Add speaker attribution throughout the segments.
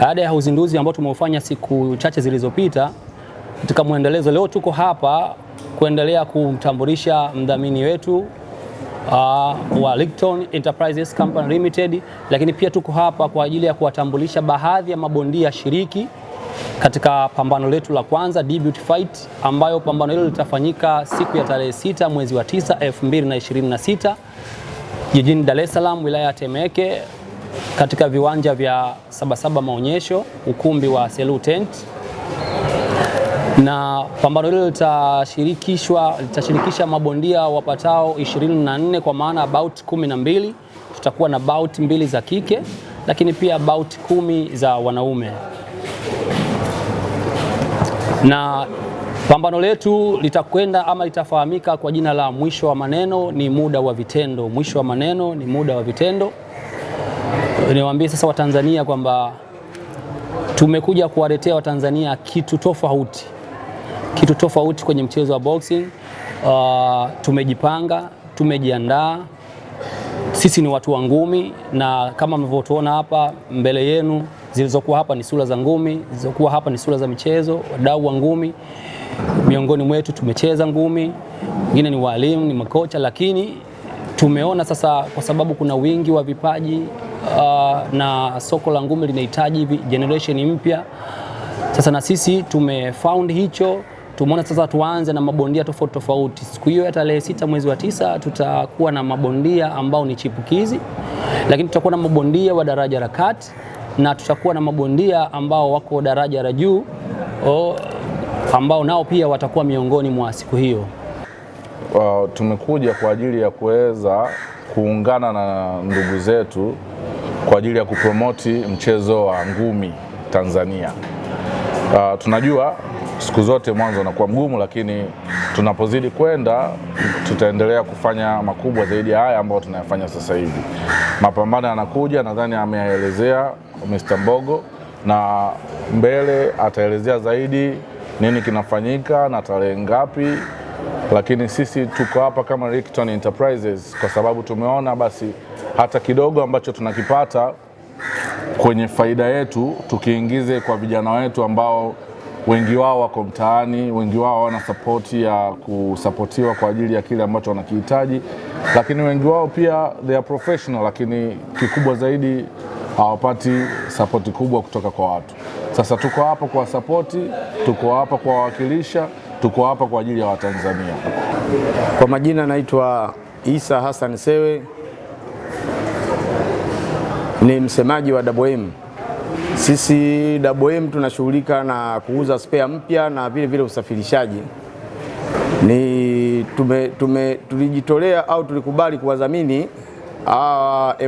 Speaker 1: baada ya uzinduzi ambao tumeufanya siku chache zilizopita, katika muendelezo leo tuko hapa kuendelea kumtambulisha mdhamini wetu wa Rickton Enterprises Company Limited, lakini pia tuko hapa kwa ajili ya kuwatambulisha baadhi ya mabondia shiriki katika pambano letu la kwanza debut fight, ambayo pambano hilo litafanyika siku ya tarehe 6 mwezi wa 9 2026 jijini Dar es Salaam, wilaya ya Temeke, katika viwanja vya Sabasaba Maonyesho, ukumbi wa Selu Tent. Na pambano hilo litashirikisha mabondia wapatao 24, kwa maana bout 12. Tutakuwa na bout 2 za kike, lakini pia bout 10 za wanaume. Na pambano letu litakwenda ama litafahamika kwa jina la mwisho wa maneno ni muda wa vitendo. Mwisho wa maneno ni muda wa vitendo. Niwaambie sasa Watanzania kwamba tumekuja kuwaletea Watanzania kitu tofauti kwenye mchezo wa boxing. Tumejipanga, tumejiandaa. Sisi ni watu wa ngumi, na kama mnavyotuona hapa mbele yenu, zilizokuwa hapa ni sura za ngumi, zilizokuwa hapa ni sura za michezo, wadau wa ngumi. Miongoni mwetu tumecheza ngumi, wengine ni walimu, ni makocha, lakini tumeona sasa kwa sababu kuna wingi wa vipaji na soko la ngumi linahitaji generation mpya. Sasa na sisi tumefound hicho, tumeona sasa tuanze na mabondia tofauti. Siku hiyo ya tarehe 6 mwezi wa 9 tutakuwa na mabondia ambao ni chipukizi, lakini tutakuwa na mabondia wa daraja la kati, na tutakuwa na mabondia ambao wako daraja la juu ambao nao pia watakuwa miongoni mwa siku hiyo.
Speaker 2: Tumekuja kwa ajili ya kuweza kuungana na ndugu zetu kwa ajili ya kupromoti mchezo wa ngumi Tanzania. Tunajua siku zote mwanzo unakuwa mgumu, lakini tunapozidi kwenda tutaendelea kufanya makubwa zaidi ya haya ambayo tunayafanya sasa hivi. Mapambano yanakuja, nadhani ameelezea Mr. Mbogo, na mbele ataelezea zaidi nini kinafanyika na tarehe ngapi, lakini sisi tuko hapa kama Rickton Enterprises kwa sababu tumeona basi hata kidogo ambacho tunakipata kwenye faida yetu tukiingize kwa vijana wetu ambao wengi wao wako mtaani, wengi wao wana support ya kusapotiwa kwa ajili ya kile ambacho wanakihitaji, lakini wengi wao pia they are professional, lakini kikubwa zaidi hawapati support kubwa kutoka kwa watu. Sasa tuko hapa kwa support, tuko hapa kwa wakilisha, tuko hapa kwa ajili ya Watanzania.
Speaker 3: Kwa majina naitwa Isa Hassan Sewe, ni msemaji wa WM. Sisi WM tunashughulika na kuuza spare mpya na vile vile usafirishaji. Tulijitolea au tulikubali kuwadhamini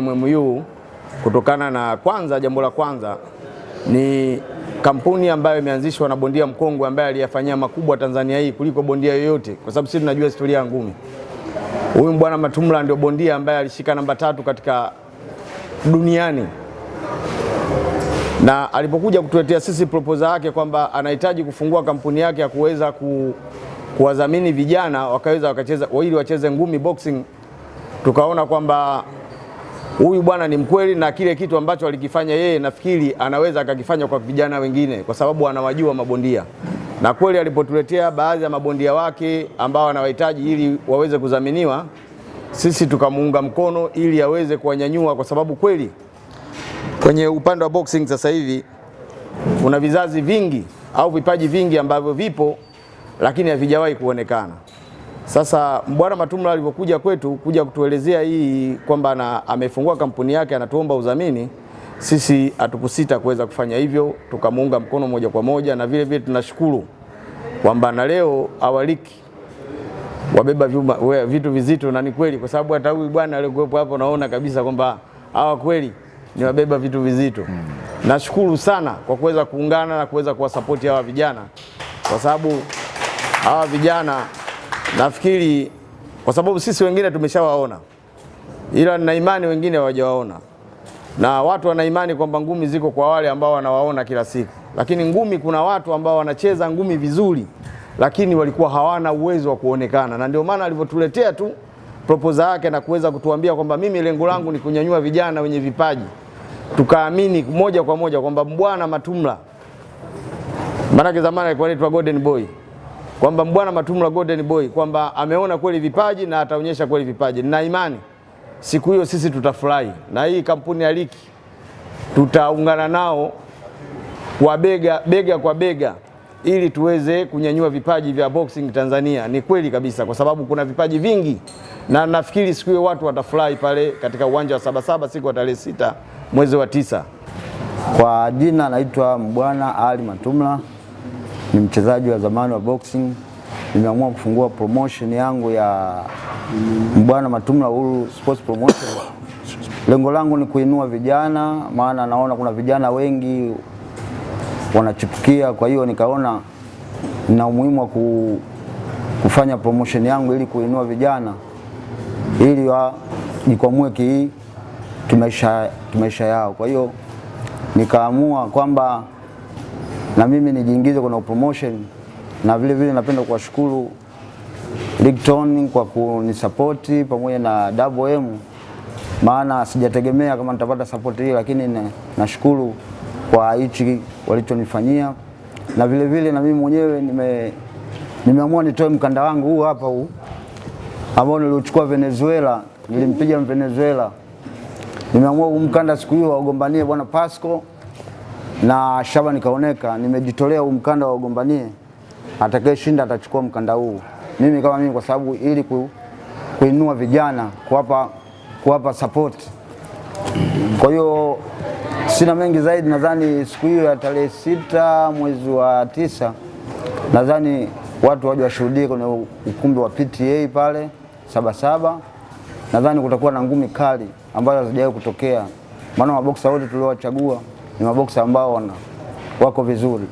Speaker 3: MMU kutokana na kwanza, jambo la kwanza ni kampuni ambayo imeanzishwa na bondia mkongwe ambaye aliyafanyia makubwa Tanzania hii kuliko bondia yoyote, kwa sababu sisi tunajua historia ya ngumi. Huyu Bwana Matumla ndio bondia ambaye alishika namba 3 katika duniani, na alipokuja kutuletea sisi proposal yake kwamba anahitaji kufungua kampuni yake ya kuweza kuwadhamini vijana wakaweza ili wacheze ngumi boxing, tukaona kwamba huyu bwana ni mkweli na kile kitu ambacho alikifanya yeye nafikiri anaweza akakifanya kwa vijana wengine, kwa sababu anawajua mabondia. Na kweli alipotuletea baadhi ya mabondia wake ambao anawahitaji ili waweze kudhaminiwa, sisi tukamuunga mkono ili aweze kuwanyanyua, kwa sababu kweli kwenye upande wa boxing sasa hivi kuna vizazi vingi au vipaji vingi ambavyo vipo lakini havijawahi kuonekana. Sasa Bwana Matumla alipokuja kwetu kuja kutuelezea hii kwamba amefungua kampuni yake, anatuomba udhamini, sisi hatukusita kuweza kufanya hivyo, tukamuunga mkono moja kwa moja. Na vile vile tunashukuru kwamba na leo awaliki wabeba vitu vizito, na ni kweli, kwa sababu hata huyu bwana aliyekuwepo hapo naona kabisa kwamba hawa kweli ni wabeba vitu vizito. Nashukuru sana kwa kuweza kuungana na kuweza kuwasapoti hawa vijana, kwa sababu hawa vijana nafikiri, kwa sababu sisi wengine tumeshawaona, ila nina imani wengine hawajawaona, na watu wana imani kwamba ngumi ziko kwa wale ambao wanawaona kila siku, lakini ngumi kuna watu ambao wanacheza ngumi vizuri lakini walikuwa hawana uwezo wa kuonekana. Na ndio maana alivyotuletea tu proposal yake na kuweza kutuambia kwamba mimi lengo langu ni kunyanyua vijana wenye vipaji, tukaamini moja kwa moja kwamba Mbwana Matumla, maanake zamani alikuwa anaitwa Golden Boy, kwamba Mbwana Matumla Golden Boy, kwamba ameona kweli vipaji na ataonyesha kweli vipaji. Na imani siku hiyo sisi tutafurahi, na hii kampuni ya Liki tutaungana nao kwa bega kwa bega ili tuweze kunyanyua vipaji vya boxing Tanzania. Ni kweli kabisa, kwa sababu kuna vipaji vingi, na nafikiri siku hiyo watu watafurahi pale katika uwanja wa Sabasaba siku ya tarehe 6 mwezi wa 9.
Speaker 4: Kwa jina naitwa Mbwana Ali Matumla, ni mchezaji wa zamani wa boxing. Nimeamua kufungua promotion yangu ya Mbwana Matumla Uhuru Sports Promotion. Lengo langu ni kuinua vijana, maana naona kuna vijana wengi wanachipukia. Kwa hiyo nikaona na umuhimu wa kufanya promotion yangu ili kuinua vijana ili wajikwamue kimaisha yao. Kwa hiyo nikaamua kwamba na mimi nijiingize kwenye promotion, na vile vile napenda kuwashukuru Ligton kwa kunisapoti pamoja na Double M, maana sijategemea kama nitapata support hii, lakini nashukuru kwa hichi walichonifanyia. Na vile vile na mimi mwenyewe nimeamua nitoe mkanda wangu huu hapa huu ambao niliochukua Venezuela, nilimpiga Venezuela. Nimeamua mkanda siku hiyo wagombanie bwana Pasco na Shabani Kaoneka. Nimejitolea mkanda wagombanie, atakayeshinda atachukua mkanda huu. Mimi kama mimi, kwa sababu ili kuinua vijana, kuwapa support. Kwa hiyo sina mengi zaidi, nadhani siku hiyo ya tarehe 6 mwezi wa 9 nadhani watu waje washuhudie kwenye ukumbi wa PTA pale Sabasaba. Nadhani kutakuwa na ngumi kali ambazo hazijawahi kutokea, maana maboksa wote tuliowachagua ni maboksa ambao wako vizuri.